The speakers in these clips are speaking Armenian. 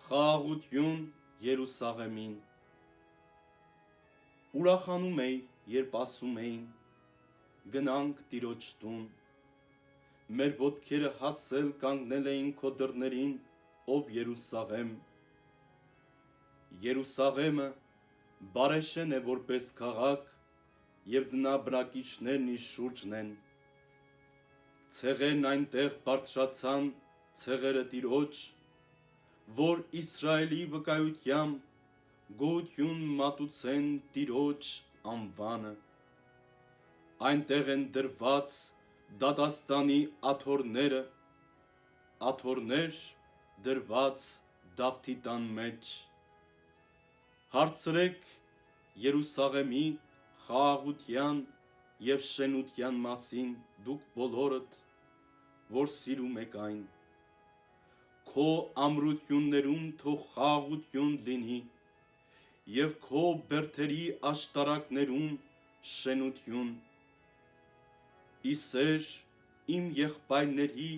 Խաղաղություն Երուսաղեմին։ Ուրախանում էի, երբ ասում էին. գնանք Տիրոջ տուն։ Մեր ոտքերը հասել կանգնել էին քո դռներին, ով Երուսաղեմ։ Երուսաղեմը բարեշեն է որպես քաղաք, և նրա բնակիչներն իր շուրջն են։ Ցեղերն այնտեղ բարձրացան ցեղերը Տիրոջ, որ Իսրայելի վկայությամբ գոհություն մատուցեն Տիրոջ անվանը։ Այնտեղ են դրված դատաստանի աթոռները, աթոռներ դրված Դավթի տան մեջ։ Հարցրեք Երուսաղեմի խաղաղության և շենության մասին դուք բոլորդ, որ սիրում եք այն։ Քո ամրություններում թող խաղաղություն լինի, և քո բերդերի աշտարակներում շենություն։ Ի սեր իմ եղբայրների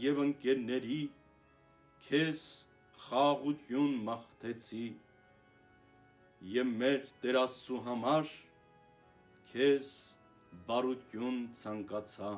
և ընկերների, քեզ խաղաղություն մաղթեցի, և մեր Տեր Աստծու համար քեզ բարություն ցանկացա։